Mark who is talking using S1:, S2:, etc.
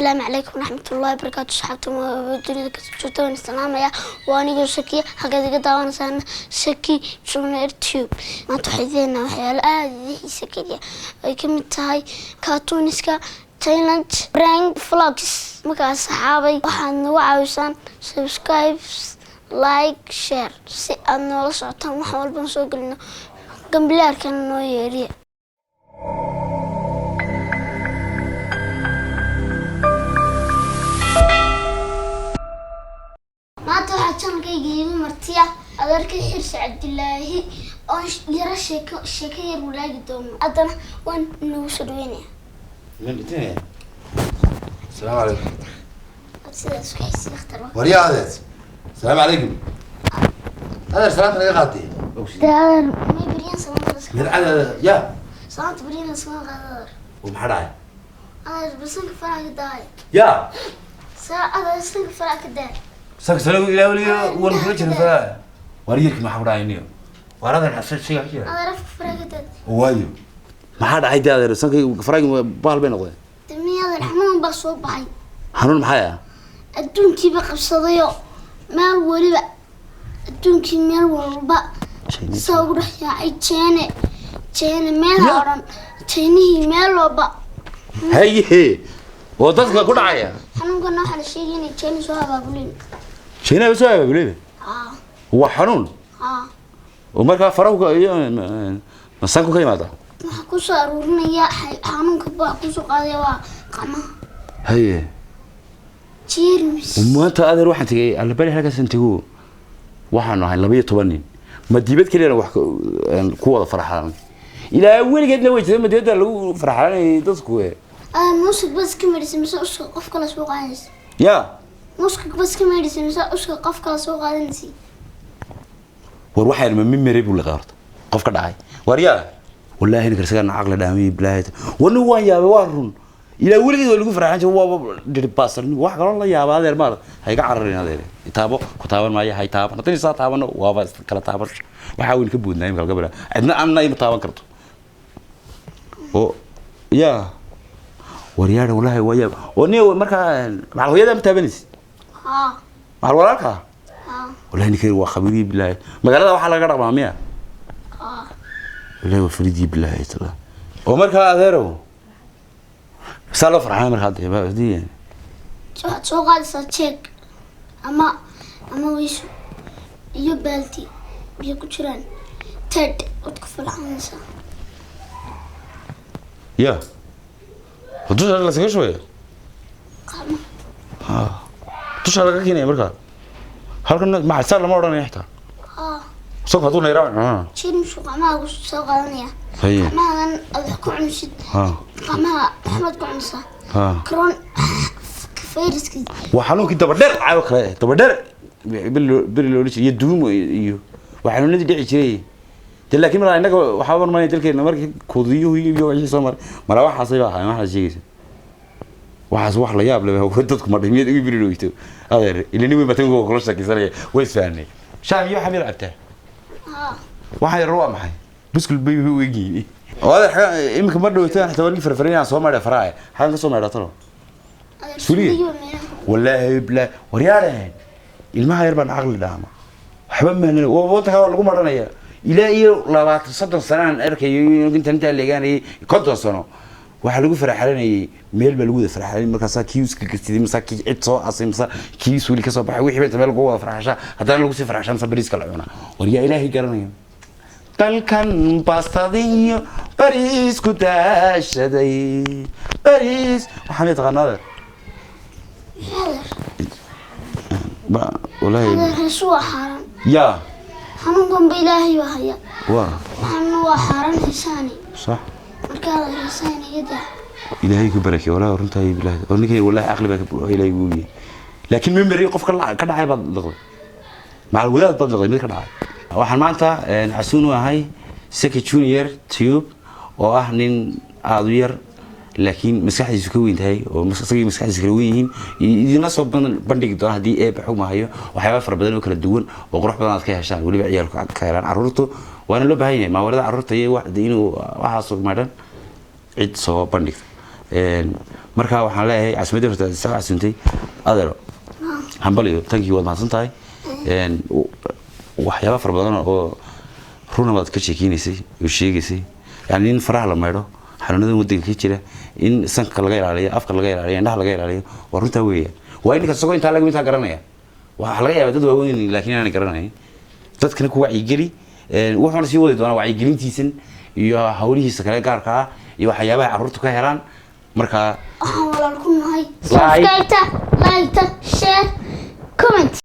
S1: السلام عليكم ورحمة الله وبركاته. صحبتم ودنيا كتشوتون السلام يا وانيجو شكي حقا داون سان شكي جونير تيوب ما تحدينا وحيال هذه شكية أي كم تاي كاتونسكا تايلاند برانك فلوجز مكان صحابي وحن وعاوسان سبسكرايبس لايك شير سي أنا ولا صوتهم وحول بنسوق لنا قبل كانوا يري ما توحشان كي مرتيا أدرك حرس عبد الله أو يرى شكاير ولا قدوم أدنى وين نوصل وينه
S2: من الاثنين. السلام عليكم.
S1: السلام
S2: وريا هذا. السلام عليكم. هذا سلام عليكم غادي.
S1: ده ما يبرين سلام
S2: هذا يا.
S1: سلام تبرين سلام غادر.
S2: ومحراي.
S1: أنا بسنك فرع كداي.
S2: يا.
S1: أنا بسنك فرع كداي.
S2: سلام إلى ولي والفرج الفرع. وريك محراي نيو. وهذا الحساس شيء كذا.
S1: أنا رف فرع كداي.
S2: وايو. ما حد عيد هذا سنك فرع بال بين أخوه.
S1: دمي هذا الحمام بصوب بعي.
S2: حنون محيا.
S1: الدون كي بقى بصديو. ما الولي بقى. الدون كي ما الولي بقى. صور يا عيد جاني ما هران. جاني ما لو بقى.
S2: هي. وضدك كل عيا.
S1: حنون قلنا على شيء يعني جاني شو هذا بقولين.
S2: شينا بس هذا بقولين. هو حنون. ومركا فراوك مسانكو كي ماذا؟
S1: waxaa ku soo aruurinaya xanuunka baa ku soo qaaday waa qama
S2: haye
S1: jeermis
S2: maanta adeer waxaan tagay albari halkaas intagu waxaan ahay 12 nin ma dibad kaliya wax ku wada farxaan ilaa weligeedna way jireen madiyada lagu farxaanay dadku
S1: muusik bas ka meedisay mise uska qof kala soo qaadaysa
S2: ya
S1: muusik bas ka meedisay mise uska qof kala soo qaadaysa
S2: war waxaan ma memory buu la qaarto qof ka dhacay wariyaa والله إنك رسالة عقل دامي بلاهت ونوان يا بوارون إلى ولد ولا يقول فرحان هو درباسر واحد قال الله يا هذا المال هيك عرّنا هذا يتابع كتابة معي هاي تابع نطني صار تابعنا وابا كلا تابع وحاول كبود نايم قبل عندنا أنا نايم تابع كرتو و يا ورياض والله ويا ونيو مركا مع الهوية متابنيس مع الوراك والله إنك هو خبيري بالله ما قال هذا واحد لا قرب مامية والله وفريدي بالله يتلا ومركا أذيرو سالو فرحان مركا هذه بدي يعني
S1: شو قال ساتشيك أما ويش يبالتي بيكوشران تد وتكفل عنسا
S2: يا وتوش على سكر شوية
S1: قام
S2: توش على كيني مركا هل كنا مع سالو ما وراني يحتار سوف هتقول لي رأي
S1: شيل شو قامها وش قامنيا
S2: هي
S1: قامها أضحكوا عن شد قامها أحمد كعنسة كرون فيروس كذي
S2: وحنون كده بدر عاوك خلاص تبدر باللو ليش يدوم يو وحنون ندي عشري لكن مرة إنك وحاول ما يتلك إنه مرة كوديو يو عشرين سمر مرة واحد صيبها ما حد شيء واحد واحد لا يابله هو خدتك مرة مية باللو يتو هذا اللي نبي بتنقو خلاص كيسرية ويسفعني شام يو حمير عبته waxay roo maxay biskul bay weeyii wada imka mar dhawtaan xataa wali farfarina soo maray faraay xaan ka soo maray talo suliye wallahi billah wariyaan ilmaha yar baan aqli dhaama waxba ma nana wadka lagu maranaya ilaa iyo 23 sanaan arkayo inta leeganay 50 sano waxa lagu faraxalanay meel ba lagu faraxalanay markaas kiiska gastidii masaki cid soo asimsa kiis wali ka soo baxay wixii bay meel ugu faraxasha hadana lagu sii faraxshan sabriiska la cuna wariya ilaahi garanayo dalkan bastadinyo Paris ku daashaday Paris waxaan taqaanaa ba wallahi
S1: هذا شو حرام
S2: يا
S1: حنون بالله وهيا
S2: واه
S1: حرام حساني
S2: صح
S1: مركز حساني يدا
S2: إلهي كبرك ولا رنتي بالله ونكي والله عقلي بك إلهي يقولي لكن من مريق قف كذا عيب ضغط مع الولاد ضغط من كذا waxaan maanta xasuun wahay Seki Junior Tube oo ah nin aad u yar laakiin maskaxdiisu ka weyn tahay oo maskaxdiisu kala weyn yihiin idina soo bandhigi doona hadii ay baxumahayo waxyaabo fara badan oo kala duwan oo qurux badan aad ka heshaan waliba ciyaalku ka helaan carruurtu waana loo baahan yahay maawarada carruurta iyo wax inuu waxa soo maadhan cid soo bandhigta marka waxaan leeyahay casmada horta sax suntay adaro hambaliyo tanki wad mahadsantahay waxyaabo far badan oo runamad ka sheekineysay oo sheegaysay yani in faraha la meedo xanuunada waddanka ka jira in sanka laga ilaaliyo afka laga ilaaliyo indhaha laga ilaaliyo waa runta weeyaan waa in kasoo inta laga mid garanaya waxa laga yaabaa dad waaweyn laakiin aan garanay dadkana ku wacyi geli wuxuuna sii wadi doonaa wacyi gelintiisan iyo hawlihiisa kale gaarka ah iyo waxyaabaha carruurtu ka helaan marka
S1: waxaan walaal ku nahay subscribe like share comment